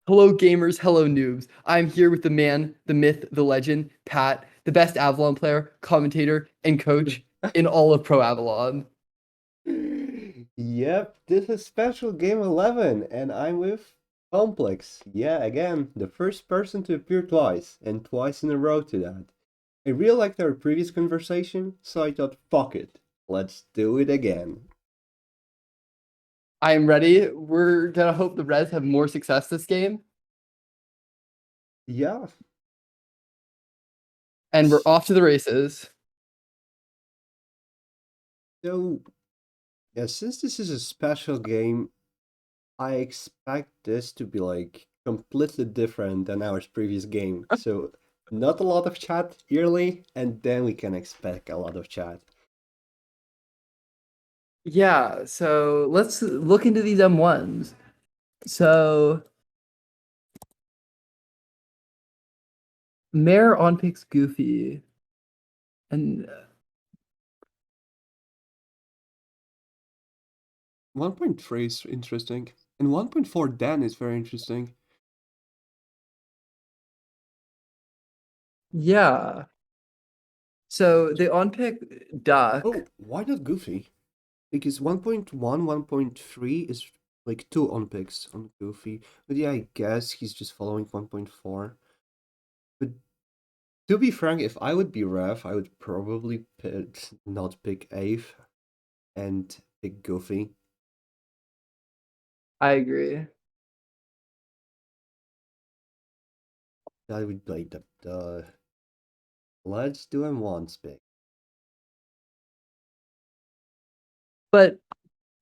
Hello, gamers. Hello, noobs. I'm here with the man, the myth, the legend, Pat, the best Avalon player, commentator, and coach in all of Pro Avalon. Yep, this is special game 11, and I'm with Complex. Yeah, again, the first person to appear twice, and twice in a row to that. I really liked our previous conversation, so I thought, fuck it, let's do it again. I am ready. We're gonna hope the Reds have more success this game, Yeah, and we're off to the races. so, yeah, since this is a special game, I expect this to be like completely different than our previous game. So, not a lot of chat early, and then we can expect a lot of chat. Yeah, so let's look into these M1s. So, Mare on picks Goofy, and 1.3 is interesting. And 1.4 Dan is very interesting. yeah. So they on pick Duck. Oh, why not Goofy? Because 1.1, 1.3 is like two on picks on Goofy. But yeah, I guess he's just following 1.4. But to be frank, if I would be Ref, I would probably not pick Ave and pick Goofy. I agree. That would be like the let's do him once pick. But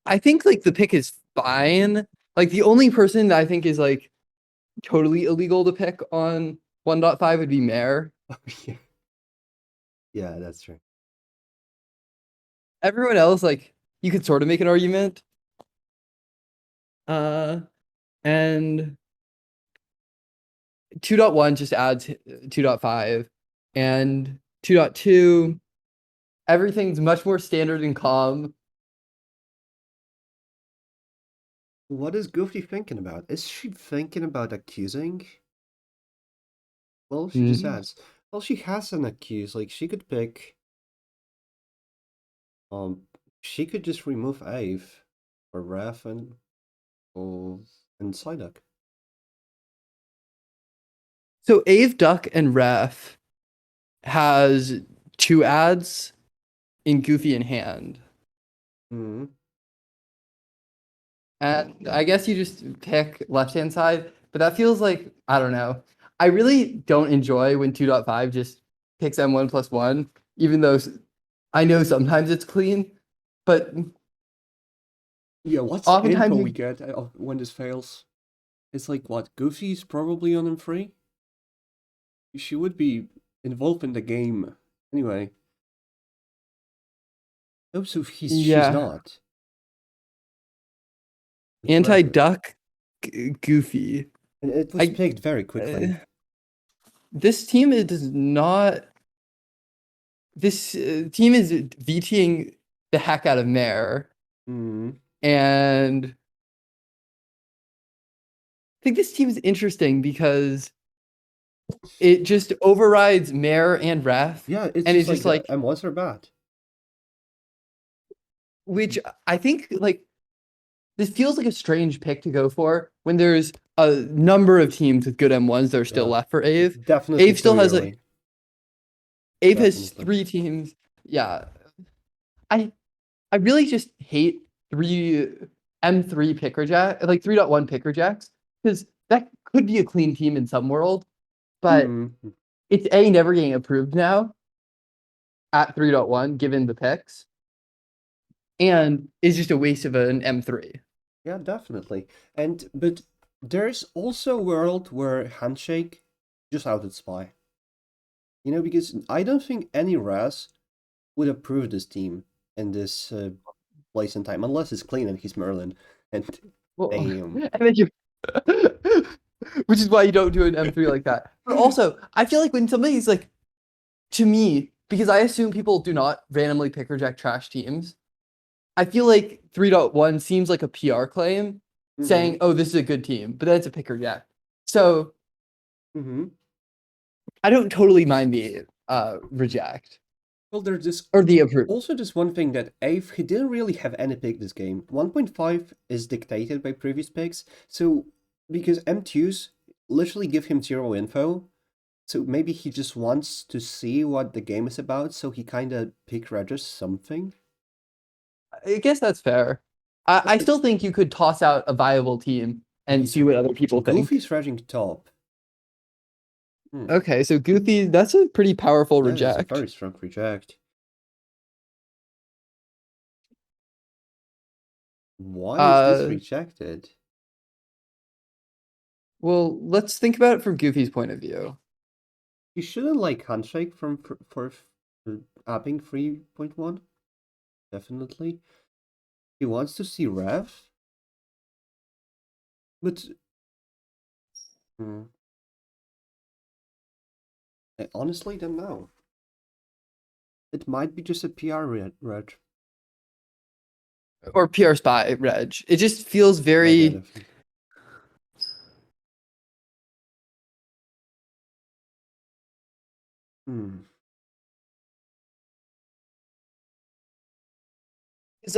I think like the pick is fine. Like the only person that I think is like totally illegal to pick on 1.5 would be Mare. Oh, yeah. Yeah, that's true. Everyone else, like, you could sort of make an argument. And 2.1 just adds 2.5. And 2.2, everything's much more standard and calm. What is Goofy thinking about? Is she thinking about accusing? Well, she just Mm. has. Well, she has an accuse. Like she could pick. She could just remove Ave or Ref and Psyduck. So Ave, Duck, and Ref has 2 ads in Goofy in hand. Hmm. And I guess you just pick left-hand side, but that feels like, I don't know. I really don't enjoy when 2.5 just picks M1 plus 1, even though I know sometimes it's clean, but Yeah, what's the oftentimes info we you, get when this fails? It's like, what, Goofy's probably on M3? She would be involved in the game. Anyway. Oh, so she's yeah, not. It's Ref. anti-duck Goofy. And it was I picked very quickly. This team does not. This team is VTing the heck out of Mare, Hmm. and I think this team is interesting because it just overrides Mare and Ref, Yeah, it's and just it's like just the like, M1s are bad. which I think like this feels like a strange pick to go for when there's a number of teams with good M1s that are still Yeah, left for Ave. definitely Ave too still has like early. Ave has Definitely. 3 teams. Yeah, I I really just hate 3 M3 picker jack, like 3.1 picker jacks, because that could be a clean team in some world, but Hmm. it's A, never getting approved now at 3.1 given the picks, and is just a waste of an M3. Yeah, definitely. But there's also a world where Handshake just outed Spy. Because I don't think any RAS would approve this team in this place and time, unless it's clean and he's Merlin. And Well, damn. and then you, which is why you don't do an M3 like that. But also, I feel like when somebody's like, to me, because I assume people do not randomly pick or jack trash teams, I feel like 3.1 seems like a PR claim Hmm. saying, oh, this is a good team, but then it's a pick or jack. So Mm-hmm. I don't totally mind the reject Well, there's this or the approve. also this one thing that Ave, he didn't really have any pick this game. 1.5 is dictated by previous picks, so because M2s literally give him zero info, so maybe he just wants to see what the game is about, so he kind of pick registers something. I guess that's fair. I still think you could toss out a viable team and see what other people think. Goofy's raging top. Okay, so Goofy, that's a pretty powerful That is a reject. very strong reject. Why is this rejected? Well, let's think about it from Goofy's point of view. You shouldn't like handshake for apping 3.1. Definitely. He wants to see ref. But I honestly don't know. It might be just a PR reg. Or PR spy reg. It just feels very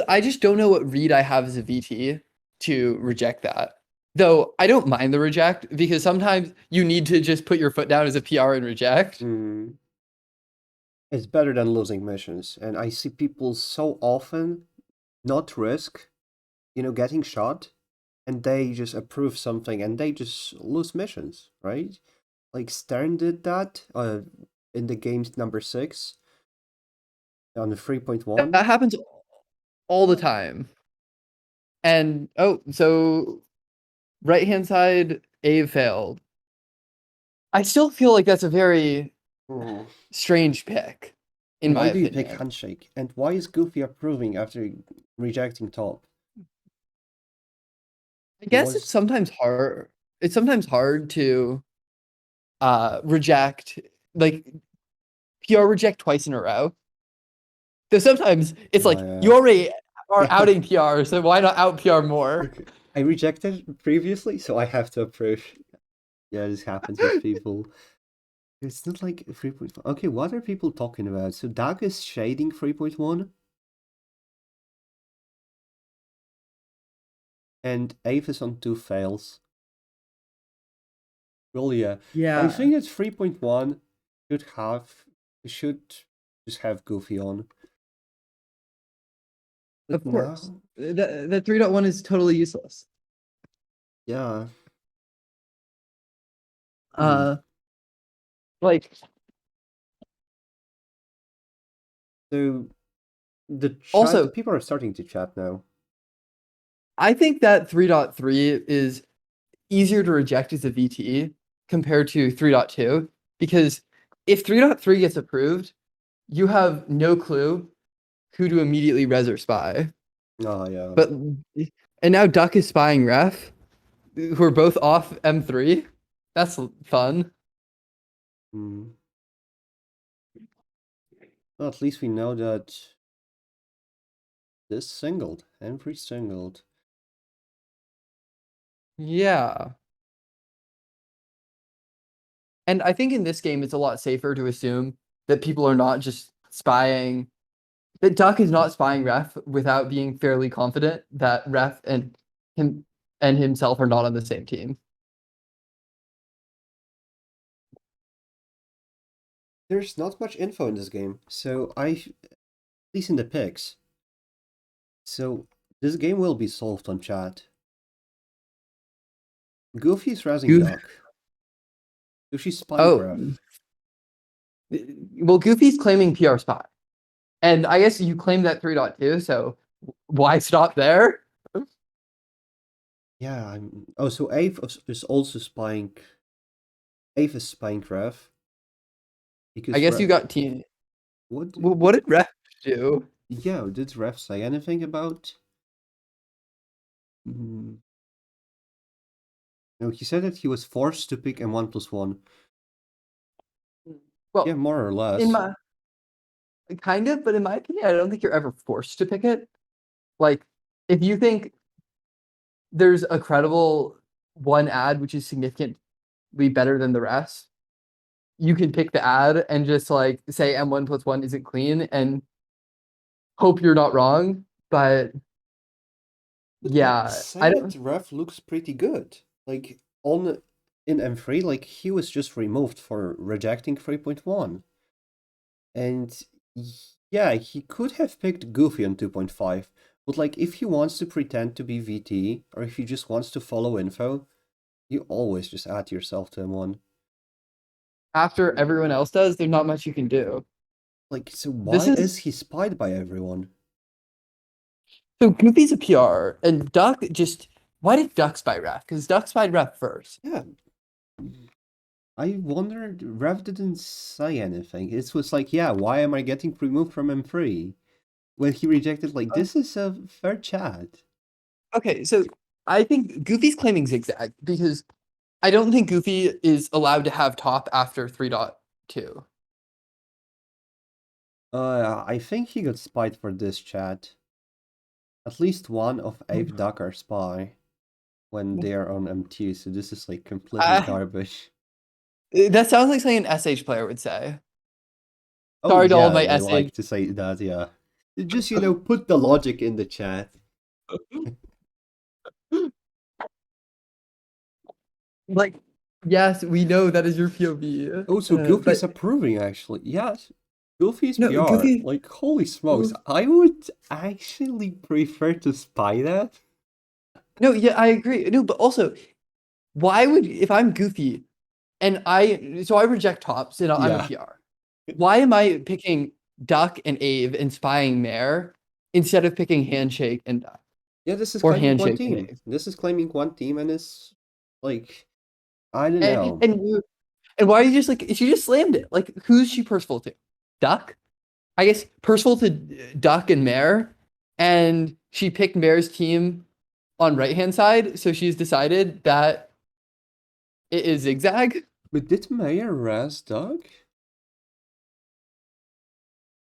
I just don't know what read I have as a VT to reject that. Though I don't mind the reject because sometimes you need to just put your foot down as a PR and reject. It's better than losing missions. And I see people so often not risk, getting shot, and they just approve something and they just lose missions, right? Like Stern did that in the game's number 6 on the 3.1. That happens all the time. And so right hand side, Ave failed. I still feel like that's a very strange pick, in my opinion. Why do you pick handshake? And why is Goofy approving after rejecting top? I guess it's sometimes hard. It's sometimes hard to reject, like PR reject twice in a row. So sometimes it's like you already are outing PR, so why not out PR more? Okay. I rejected previously, so I have to approve. Yeah, this happens with people. It's not like 3.1. Okay, what are people talking about? So Doug is shading 3.1. And Ave is on 2 fails. Well, yeah. I think that 3.1 should just have Goofy on. But of course. That 3.1 is totally useless. Yeah. Like so the also people are starting to chat now. I think that 3.3 is easier to reject as a VT compared to 3.2 because if 3.3 gets approved, you have no clue who to immediately res or spy. Oh yeah. But and now Duck is spying ref, who are both off M3. That's fun. Well, at least we know that this singled. M3 singled. Yeah. And I think in this game, it's a lot safer to assume that people are not just spying, that Duck is not spying ref without being fairly confident that ref and himself are not on the same team. There's not much info in this game, so at least in the picks. So this game will be solved on chat. Goofy's razzing Duck. Goofy's spying ref. Well, Goofy's claiming PR spy. And I guess you claim that 3.2, so why stop there? Yeah, so Ave is also spying. Ave is spying ref. Because I guess you got team. What did ref do? Yeah, did ref say anything about? No, he said that he was forced to pick M1+1. Well, yeah, more or less. Kind of, but in my opinion, I don't think you're ever forced to pick it. Like, if you think there's a credible one ad which is significant significantly better than the rest, you can pick the ad and just like say M1 plus 1 isn't clean and hope you're not wrong. But But yeah, say I that don't. ref looks pretty good. Like on in M3, like he was just removed for rejecting 3.1. And yeah, he could have picked Goofy on 2.5. But like if he wants to pretend to be VT, or if he just wants to follow info, you always just add yourself to M1. After everyone else does, there's not much you can do. Like, so This why is is he spied by everyone? so Goofy's a PR and Duck just why did Duck spy Ref? Because Duck spied Ref first. Yeah. I wondered, Rev didn't say anything. It was like, yeah, why am I getting removed from M3? When he rejected, like, this is a fair chat. Okay, so I think Goofy's claiming zigzag because I don't think Goofy is allowed to have top after 3.2. I think he got spied for this chat. At least one of Ape Duck are spy when they are on MT, so this is like completely garbage. That sounds like something an SH player would say. Oh Sorry to all yeah, my they SH. like to say that, yeah. Just, put the logic in the chat. Like, yes, we know that is your POV. Oh, so Goofy's But approving, actually. Yes, Goofy's no, PR. Goofy. Like, holy smokes, I would actually prefer to spy that. No, yeah, I agree. No, but also, why would if I'm Goofy and I reject tops and I'm a Yeah. PR. Why am I picking Duck and Ave and spying Mare instead of picking Handshake and Duck? Yeah, this is Or claiming one Handshake and team. Ave? This is claiming one team, and it's like, I don't And, know. and and why are you just like she just slammed it? Like who's she Percival to? Duck? I guess Percival to Duck and Mare, and she picked Mare's team on right hand side, so she's decided that it is zigzag. But did Mayor Raz Doug?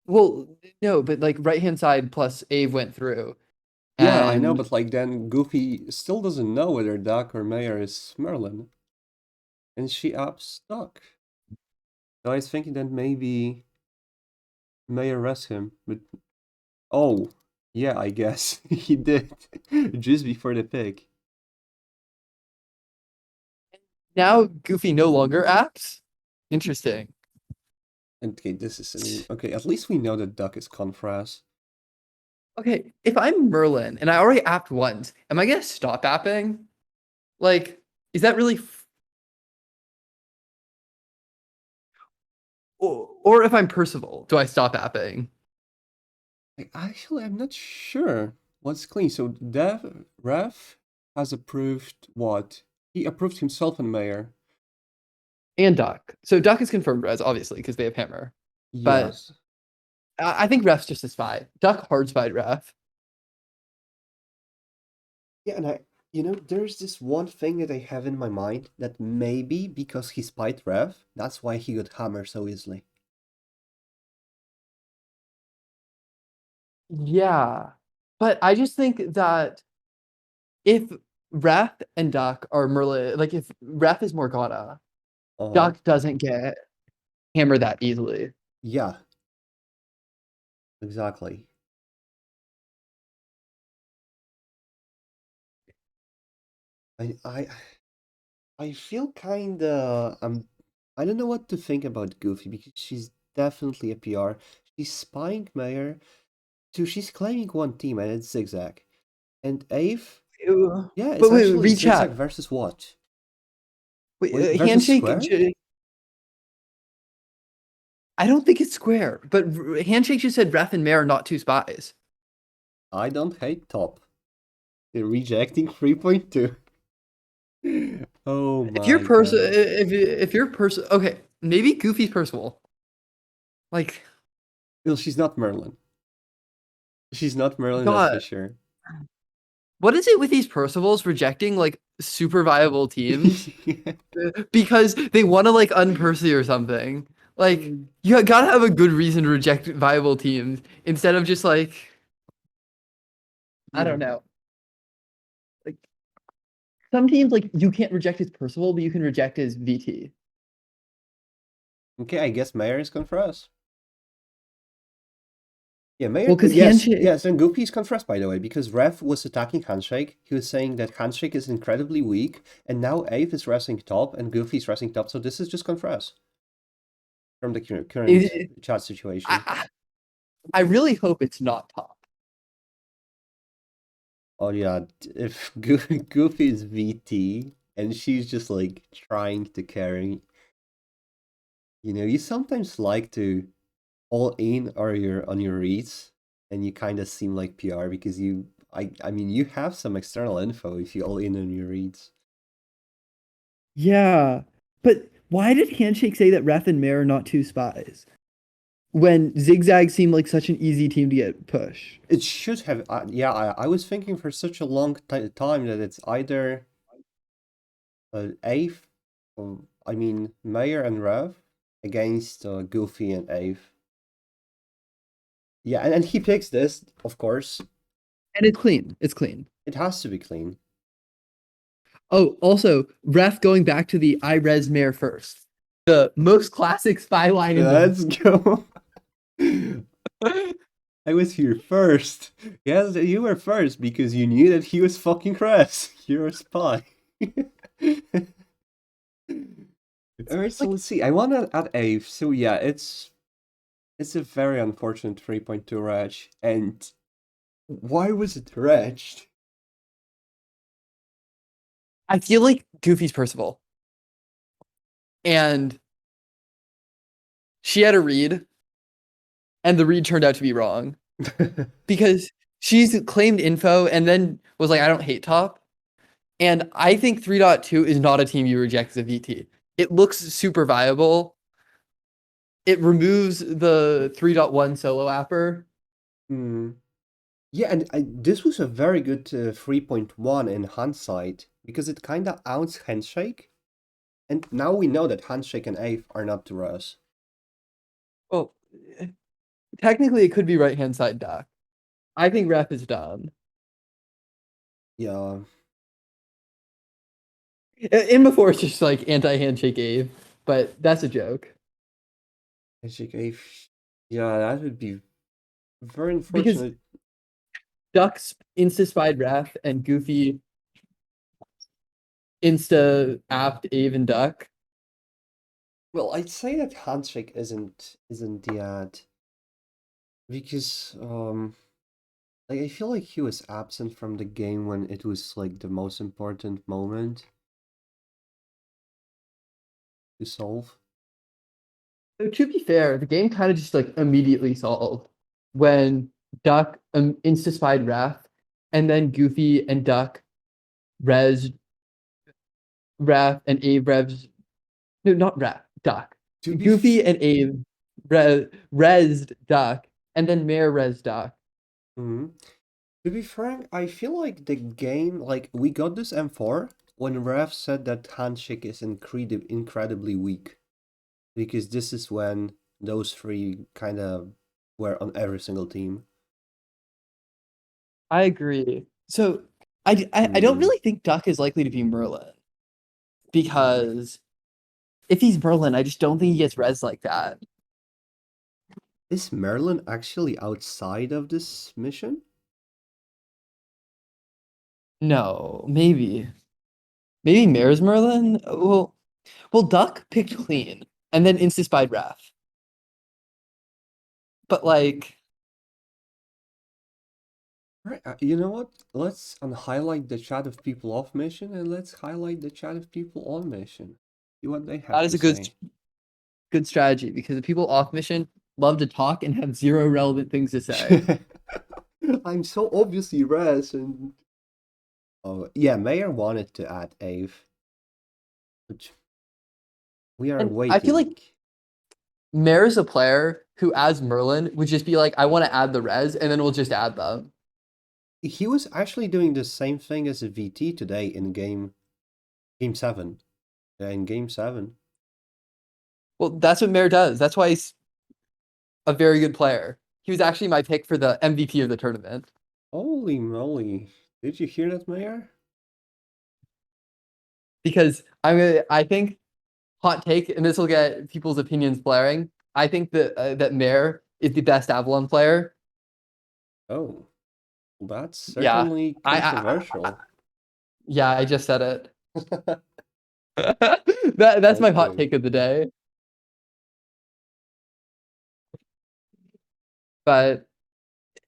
Well, no, but like right hand side plus Ave went through. Yeah, I know, And but like then Goofy still doesn't know whether Duck or Mayor is Merlin. And she ups Duck. So I was thinking that maybe Mayor Raz him, but oh, yeah, I guess he did just before the pick. now Goofy no longer acts. Interesting. Okay, this is okay. At least we know that Duck is Confras. Okay, if I'm Merlin and I already apped once, am I gonna stop apping? Like, is that really? Or if I'm Percival, do I stop apping? Like, actually, I'm not sure what's clean. So Dev Ref has approved what? He approved himself and Mayor. And Duck. So Duck is confirmed res, obviously, because they have hammer. But Yes. I think Ref's just a spy. Duck hard spied Ref. Yeah, and there's this one thing that I have in my mind that maybe because he spied Rev, that's why he got hammer so easily. Yeah. But I just think that if Ref and Duck are Merlin, like if Ref is Morgana, Uh-huh. Duck doesn't get hammered that easily. Yeah. Exactly. I feel kinda I don't know what to think about Goofy because she's definitely a PR. She's spying Mayor. So she's claiming one team and it's zigzag. And Ave, yeah, it's But wait, actually zigzag recap. versus what? Wait, Versus handshake. square? I don't think it's square, but handshake just said Ref and Mare are not two spies. I don't hate top. They're rejecting 3.2. Oh my If you're person, god. if you're person, okay, maybe Goofy's Percival. Like, Well, she's not Merlin. She's not Merlin, that's for God, sure. what is it with these Percivals rejecting like super viable teams because they want to like unpercy or something? Like, you gotta have a good reason to reject viable teams instead of just like, I don't know. Like, some teams like you can't reject his Percival, but you can reject his VT. Okay, I guess Mayor is confess. Yeah, Mayor. Well, because Yes, handshake. yes, and Goofy is confess, by the way, because Rev was attacking Handshake. He was saying that Handshake is incredibly weak, and now Ave is resting top, and Goofy is resting top. So this is just confess from the current It- chat situation. I really hope it's not top. Oh yeah, if Goofy is VT and she's just like trying to carry, you sometimes like to all in on your reads, and you kind of seem like PR because I mean you have some external info if you all in on your reads. Yeah, but why did Handshake say that Ref and Mare are not two spies? When Zigzag seemed like such an easy team to get push. It should have, yeah. I was thinking for such a long time that it's either Ave, I mean Mayor and Rev against Goofy and Ave. Yeah, and he picks this, of course. And it's clean. It's clean. It has to be clean. Oh, also, Ref going back to the I res Mare first. The most classic spy line in Let's go. I was here first. Yes, you were first because you knew that he was fucking Cress. You're a spy. Alright, so let's see. I want to add Ave. So yeah, it's a very unfortunate 3.2 ratch. And why was it ratched? I feel like Goofy's Percival. And she had a read, and the read turned out to be wrong. Because she's claimed info and then was like, I don't hate top. And I think 3.2 is not a team you reject as a VT. It looks super viable. It removes the 3.1 solo apper. Hmm. Yeah, and this was a very good 3.1 in hindsight because it kind of outs Handshake. And now we know that Handshake and Ave are not to us. Well, technically it could be right hand side dock. I think Ref is done. Yeah. In before it's just like anti-handshake Ave, but that's a joke. Handshake Ave. Yeah, that would be very Because unfortunate. Duck's insta spied Ref and Goofy insta apt Ave and Duck. Well, I'd say that Handshake isn't the ad because like I feel like he was absent from the game when it was like the most important moment to solve. So to be fair, the game kind of just like immediately solved when Duck insta spied Ref, and then Goofy and Duck res Ref and Abe revs. No, not Ref, Duck. To be Goofy and Abe resed Duck, and then Mare res Duck. Mhm. To be frank, I feel like the game, like we got this M4 when Rev said that Handshake is incredibly weak. Because this is when those three kind of were on every single team. I agree. So I don't really think Duck is likely to be Merlin. Because if he's Merlin, I just don't think he gets res like that. Is Merlin actually outside of this mission? No, maybe. Maybe Mare's Merlin? Well, Duck picked clean and then insta spied Ref. But like, Right, you know what? Let's highlight the chat of people off mission and let's highlight the chat of people on mission. See what they have that is to a say. good strategy because the people off mission love to talk and have zero relevant things to say. I'm so obviously res and oh yeah, Mayor wanted to add Ave, which we are And waiting. I feel like Mare is a player who, as Merlin, would just be like, I want to add the res, and then we'll just add them. he was actually doing the same thing as a VT today in game 7. Yeah, in game 7. Well, that's what Mare does. That's why he's a very good player. He was actually my pick for the MVP of the tournament. Holy moly. Did you hear that, Mayor? because I think hot take, and this will get people's opinions blaring. I think that Mare is the best Avalon player. Oh, that's Yeah, certainly I controversial. yeah, I just said it. That's my hot Okay. take of the day. But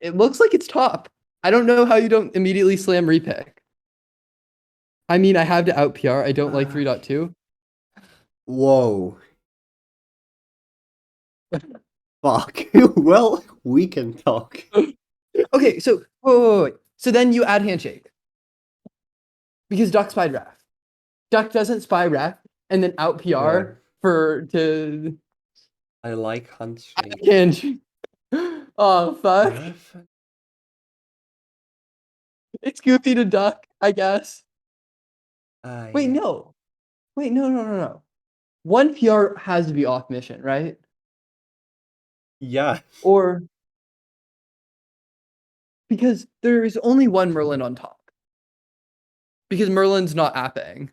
it looks like it's top. I don't know how you don't immediately slam repick. I mean, I have to out PR. I don't like 3.2. Whoa. Fuck. Well, we can talk. Okay, so wait. So then you add handshake because Duck spied ref. Duck doesn't spy ref and then out PR Yeah. for to I like handshake. handshake. Oh fuck! Ref? It's goofy to Duck, I guess. Wait, Yeah. no. Wait, no. One PR has to be off mission, right? Yeah. Or because there is only one Merlin on top. Because Merlin's not apping.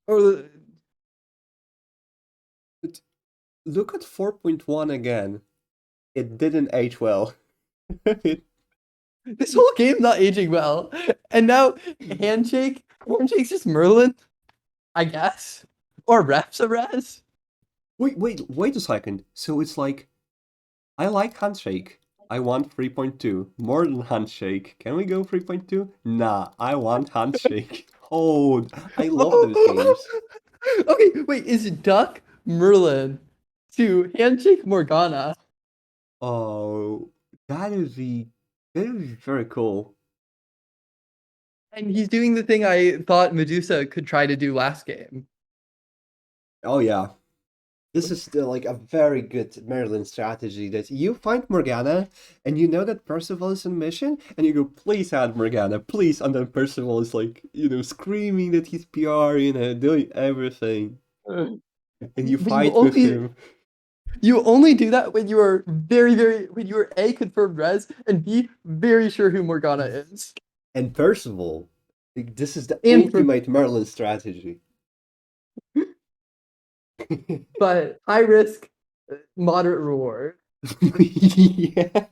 Or But look at 4.1 again. It didn't age well. this whole game's not aging well. And now Handshake's just Merlin, I guess. Or ref's a res. Wait a second. So it's like, I like handshake. I want 3.2. More than handshake. Can we go 3.2? Nah, I want handshake. Oh, I love those games. Okay, wait, is Duck Merlin to Handshake Morgana? Oh, that is very cool. And he's doing the thing I thought Medusa could try to do last game. Oh yeah. This is still like a very good Maryland strategy that you find Morgana and you know that Percival is on mission and you go, please add Morgana, please. And then Percival is like, screaming that he's PR, doing everything. And you But fight with him. you only do that when you are when you are A, confirmed res, and B, very sure who Morgana is. And Percival, like, this is the And ultimate Merlin strategy. but high risk, moderate reward. Yeah.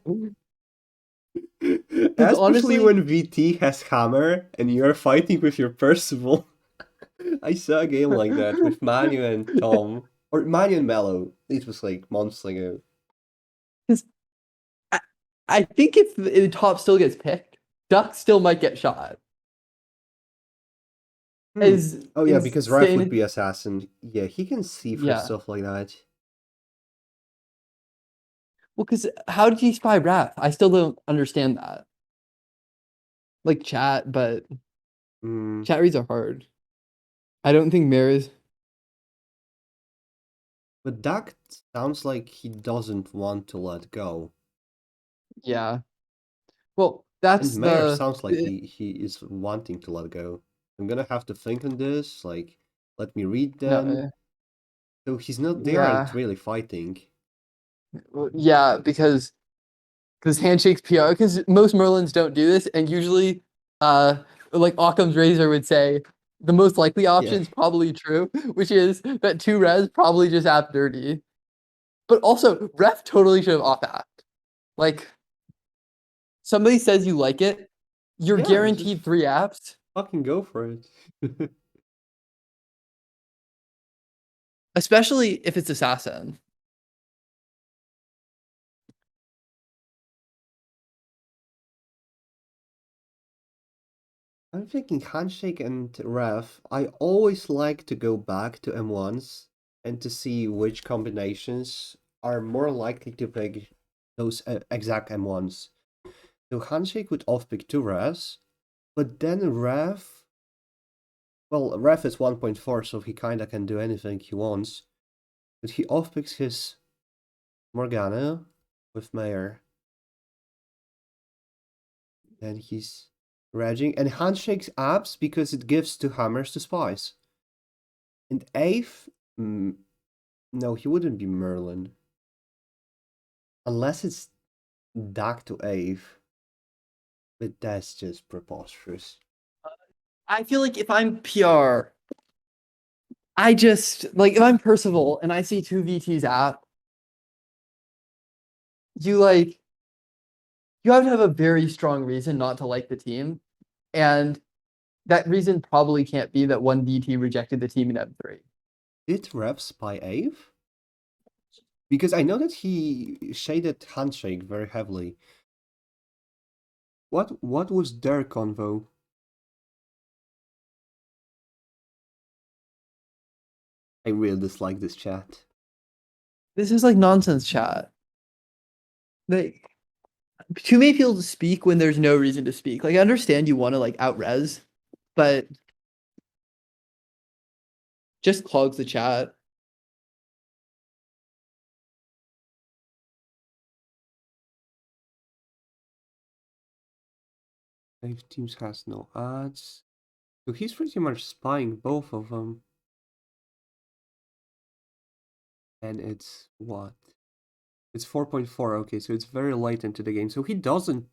Especially honestly- when VT has hammer and you're fighting with your Percival. I saw a game like that with Manu and Tom. Or Manu and Mello. It was like months ago. I think if the top still gets picked, Duck still might get shot. Oh yeah, because Ref would insane- be assassin. Yeah, he can see for Yeah. stuff like that. Well, because how did he spy Raph? I still don't understand that. Like chat, but Mm, chat reads are hard. I don't think Mirrors. but Duck sounds like he doesn't want to let go. Yeah. Well, that's And Mayor the sounds like he is wanting to let go. I'm gonna have to think on this, like, let me read them. no, So they yeah. aren't really fighting. Yeah, because Handshake's PR, because most Merlins don't do this, and usually like Occam's razor would say the most likely option is probably true, which is that 2 res probably just app dirty. But also, ref totally should have off apped. Like somebody says you like it, you're Yeah, guaranteed just 3 apps. Fucking go for it. Especially if it's assassin. I'm thinking handshake and ref. I always like to go back to M1s and to see which combinations are more likely to pick those exact M1s. So handshake would off pick 2 refs, but then ref. Well, ref is 1.4, so he kinda can do anything he wants. But he off picks his Morgana with Mayor. Then he's raging and handshakes abs because it gives 2 hammers to spies. And Ave? No, he wouldn't be Merlin. Unless it's Dak to Ave. But that's just preposterous. I feel like if I'm PR I just like if I'm Percival and I see two VTs out, you have to have a very strong reason not to like the team. And that reason probably can't be that one VT rejected the team in M3. Did Rev spy Ave? Because I know that he shaded Handshake very heavily. What was their convo? I really dislike this chat. This is like nonsense chat. Like too many people to speak when there's no reason to speak. Like I understand you want to like out-res, but just clogs the chat. Ave Teams has no ads. So he's pretty much spying both of them. And it's what? It's 4.4, okay, so it's very late into the game. So he doesn't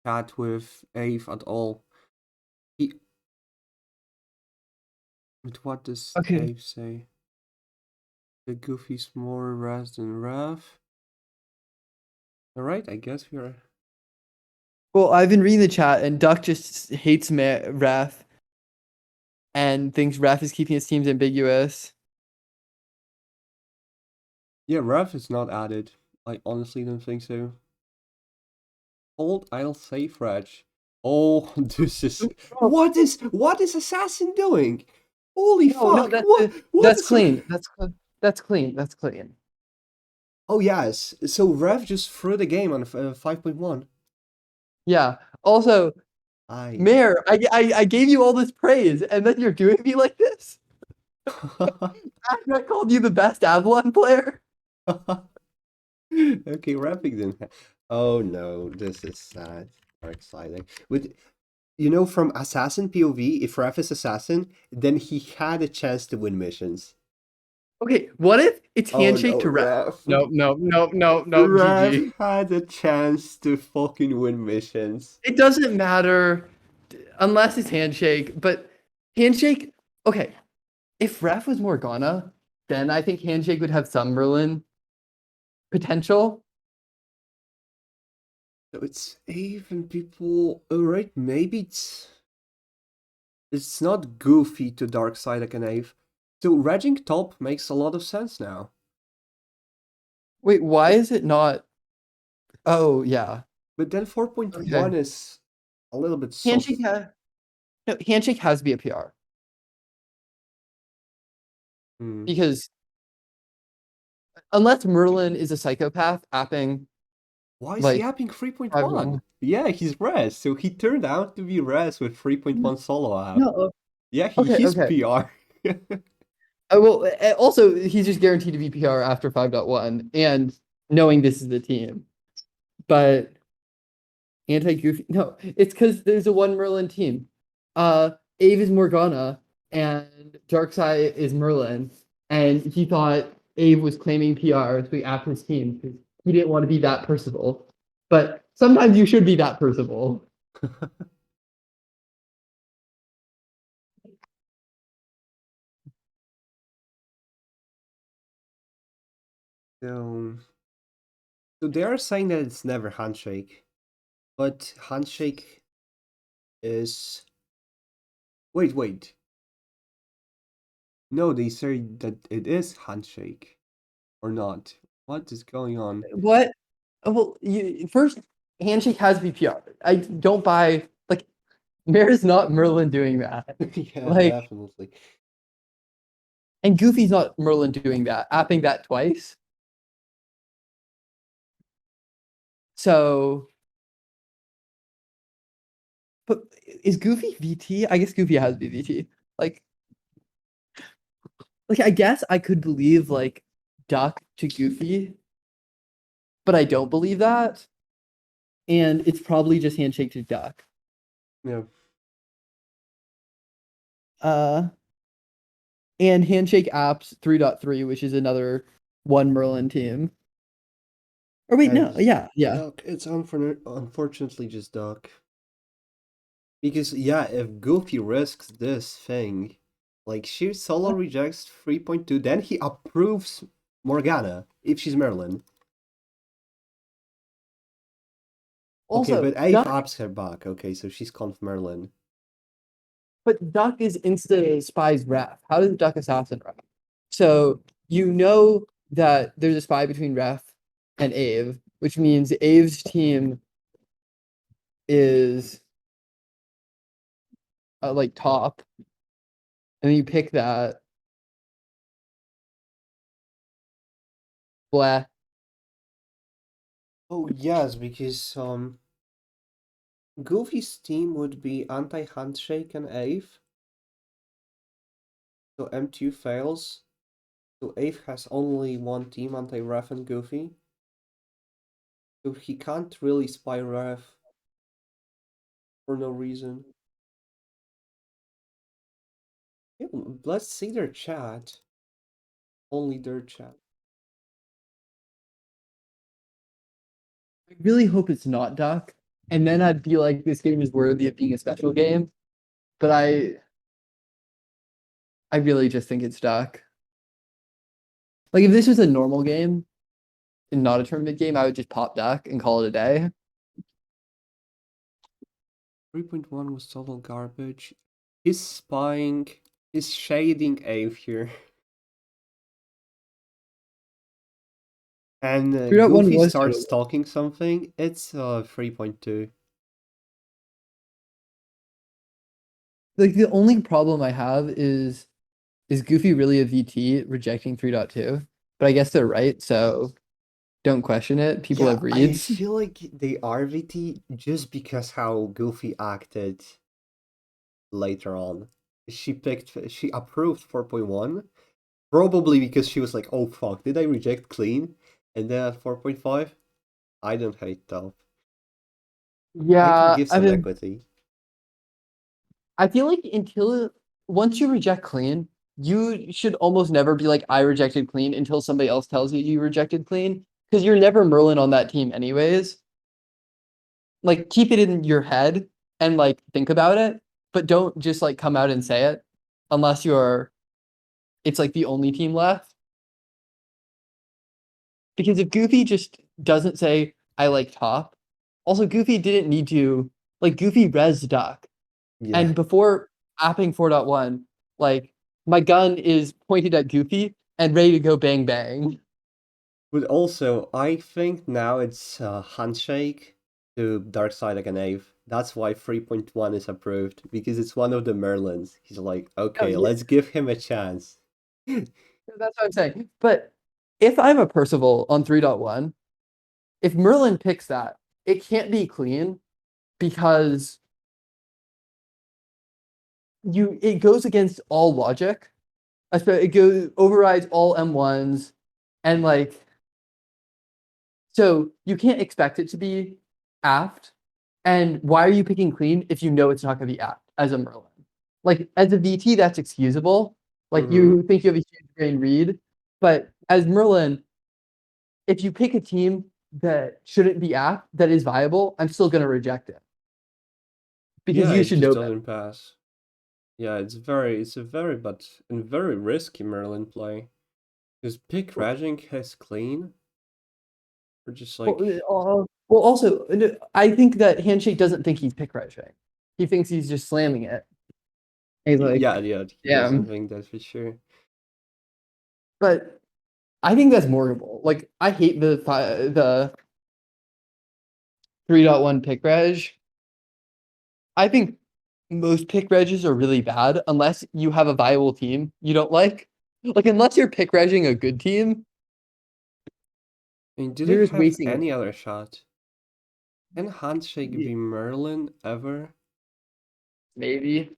chat with Ave at all. But what does Okay. Ave say? The Goofy's more Raz than Rav. Alright, I guess we are. Well, I've been reading the chat and Duck just hates Raf and thinks Raf is keeping his teams ambiguous. Yeah, Rav is not added. I honestly don't think so. Hold, I'll save Reg. Oh, this is what is Assassin doing? Holy fuck! That's clean. That's clean. That's clean. Oh yes, so Rev just threw the game on 5.1. Yeah. Also, Mayor, I gave you all this praise, and then you're doing me like this. I called you the best Avalon player. Okay, rapping then. Oh no, this is sad or exciting. From Assassin POV, if Ref is Assassin, then he had a chance to win missions. Okay, what if it's handshake no, to Ref? Ref. No, Ref GG. had a chance to fucking win missions. It doesn't matter unless it's handshake, but handshake, okay. If Ref was Morgana, then I think handshake would have some Merlin potential. So it's even people. Alright, maybe it's not goofy to dark side like an Ave. So regging top makes a lot of sense now. Wait, why is it not? Oh yeah, But then 4.1 Okay. is a little bit soft. handshake. No, handshake has to be a PR Hmm. because unless Merlin is a psychopath apping, Why is like, he apping 3.1? 5.1. Yeah, he's res, so he turned out to be res with 3.1 solo app. No, Yeah, okay, he's okay. PR. Well, also he's just guaranteed to be PR after 5.1 and knowing this is the team, but anti-goofy. No, it's because there's a one Merlin team. Ave is Morgana and Darkseid is Merlin, and he thought Ave was claiming PR, so he apped his team because he didn't want to be that Percival. But sometimes you should be that Percival. So they are saying that it's never handshake, but handshake is. Wait. No, they say that it is handshake, or not. What is going on? What? Well, first handshake has to be PR. I don't buy like Mare's not Merlin doing that. Yeah, Like, definitely. and Goofy's not Merlin doing that, apping that twice. So, but is Goofy VT? I guess Goofy has to be VT. Like I guess I could believe like Duck to Goofy, but I don't believe that. And it's probably just handshake to Duck. Yeah. And handshake apps 3.3, which is another one Merlin team. Or wait, no, yeah. Duck. It's unfortunately just Duck. Because yeah, if Goofy risks this thing, Like, she solo rejects 3.2, then he approves Morgana, if she's Merlin. Okay, Also, but Ave Duck, ups her back. Okay, so she's Conf Merlin. but Duck is Insta Spy's ref. How does Duck assassin ref? So you know that there's a spy between Ref and Ave, which means Ave's team is like top, and then you pick that. Blah. Oh, yes, because, Goofy's team would be anti-handshake and Ave. So M2 fails. So Ave has only one team, anti-Ref and Goofy. So he can't really spy Ref for no reason. Yeah, let's see their chat. Only their chat. I really hope it's not Duck, and then I'd be like, this game is worthy of being a special game. But I really just think it's Duck. Like if this was a normal game and not a tournament game, I would just pop Duck and call it a day. 3.1 was total garbage. He's spying. He's shading Ave here. And 3.1 Goofy was starts total. talking something. It's 3.2. Like the only problem I have is Goofy really a VT rejecting 3.2? But I guess they're right, so don't question it. People have I reads. feel like they are VT just because how Goofy acted later on. She approved 4.1, probably because she was like, oh fuck, did I reject clean? And then at 4.5, I don't hate top. I can Yeah, give I some mean, equity. I feel like until once you reject clean, you should almost never be like, I rejected clean until somebody else tells you you rejected clean. Because you're never Merlin on that team anyways. Like keep it in your head and like think about it, but don't just like come out and say it unless you're it's like the only team left. Because if Goofy just doesn't say I like top, also Goofy didn't need to like Goofy res Duck. Yeah. And before apping 4.1, like my gun is pointed at Goofy and ready to go bang bang. But also, I think now it's handshake to Dark Side like an Ave. That's why 3.1 is approved, because it's one of the Merlins. He's like, Oh okay, yeah, let's give him a chance. that's what I'm saying. But if I'm a Percival on 3.1, if Merlin picks that, it can't be clean because it goes against all logic. It goes overrides all M1s and like so you can't expect it to be aft. And why are you picking clean if you know it's not going to be apt as a Merlin? Like as a VT, that's excusable. Like Mm-hmm. you think you have a huge brain read, but as Merlin, if you pick a team that shouldn't be apt that is viable, I'm still going to reject it because Yeah, you it should just know better. doesn't pass. Yeah, it's a very, but a very risky Merlin play. Because pick Raging has clean, or just Well, like, also, I think that Handshake doesn't think he's pick right. He thinks he's just slamming it. He's yeah, like, he doesn't damn. think that for sure. But I think that's mortable. Like, I hate the 3.1 pick reg. I think most pick regs are really bad unless you have a viable team you don't like. Like, unless you're pick regging a good team, I mean, do they you're just have wasting it. any other shot? Can Handshake be Merlin ever? Maybe.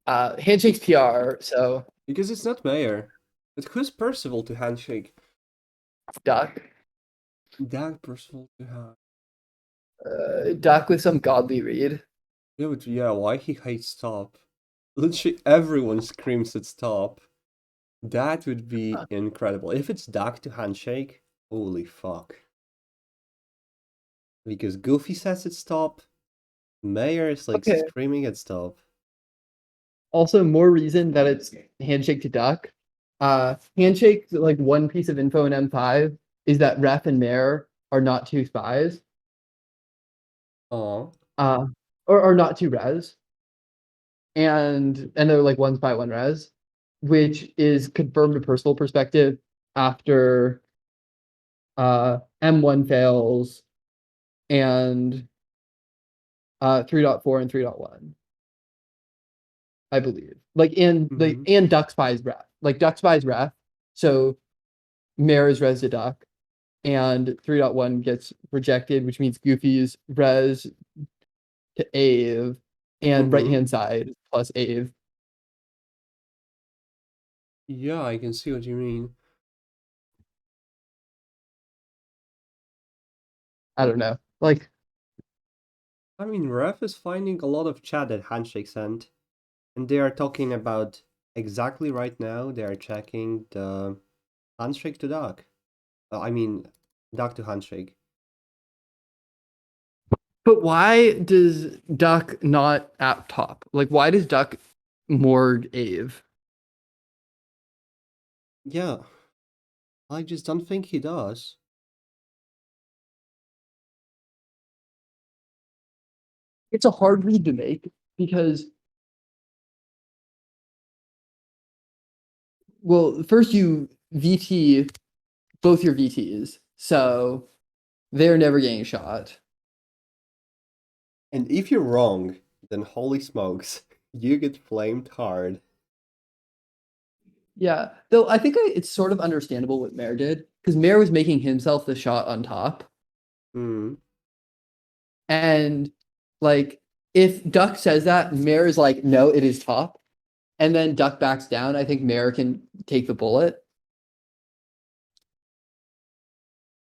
Handshake's PR, so Because it's not Mayor. But who's Percival to Handshake? Duck. That Percival to have. Duck with some godly read. Yeah, but yeah, why he hates stop? Literally everyone screams at stop. That would be incredible. If it's Duck to Handshake, holy fuck. Because Goofy says it's stop, Mayor is like Okay. screaming at stop. Also, more reason that it's handshake to duck. Handshake, like one piece of info in M5 is that ref and mayor are not two spies, Oh. uh, or not two res, and they're like one spy, one res, which is confirmed to personal perspective after M1 fails and 3.4 and 3.1. I believe. Like and Duck Spy's ref. Like Duck Spy's ref. So Mare is res to Duck. And 3.1 gets rejected, which means Goofy's res to Ave and right hand side plus Ave. Yeah, I can see what you mean. I don't know. Like, I mean, Ref is finding a lot of chat at Handshake sent, and they are talking about exactly right now. They are checking the handshake to Duck. I mean, Duck to handshake. but why does Duck not at top? Like, why does Duck morgue Ave? Yeah, I just don't think he does. It's a hard read to make because, well, first you VT both your VTs, so they're never getting shot. And if you're wrong, then holy smokes, you get flamed hard. Yeah, though I think it's sort of understandable what Mare did because Mare was making himself the shot on top, Hmm. and like if Duck says that, Mare is like, no, it is top, and then Duck backs down. I think Mare can take the bullet,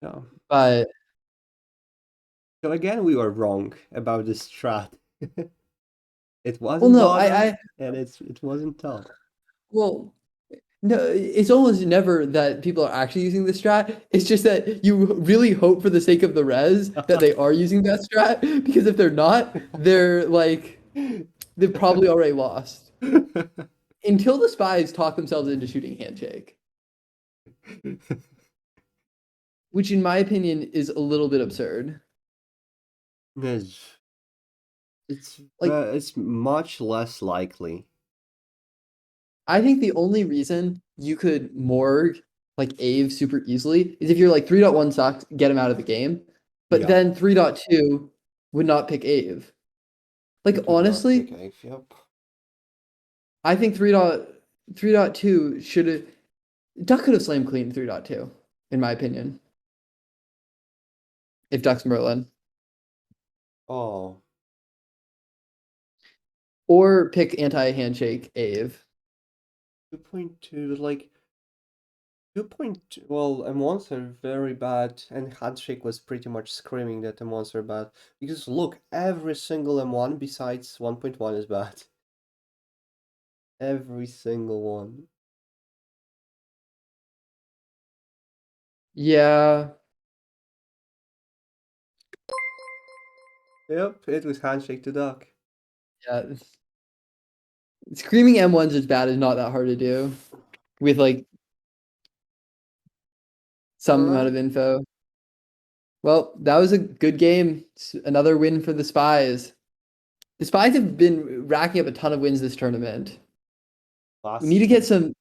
Yeah. but So again, we were wrong about this strat. It well, wasn't no, bottom, and it wasn't top. well, no, it's almost never that people are actually using the strat. It's just that you really hope for the sake of the res that they are using that strat because if they're not, they're like they've probably already lost. Until the spies talk themselves into shooting handshake, which in my opinion is a little bit absurd. It's Like it's much less likely. I think the only reason you could morgue like Ave super easily is if you're like 3.1 sucks, get him out of the game. But Yeah. then 3.2 would not pick Ave. Like It would not honestly, pick Ave, yep. I think 3.2 should have Duck could have slammed clean 3.2, in my opinion. If Duck's Merlin. Oh. Or pick anti-handshake Ave. 2.2, like 2.2, well, M1s are very bad, and Handshake was pretty much screaming that M1s are bad. Because look, every single M1 besides 1.1 is bad. Every single one. Yeah. Yep, it was Handshake to Duck. Yeah. Screaming M1s as bad is not that hard to do. With like some amount of Alright. info. Well, that was a good game. Another win for the Spies. The Spies have been racking up a ton of wins this tournament. We need to get some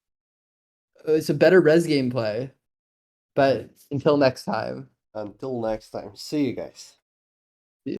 better res gameplay. But until next time. Until next time, see you guys.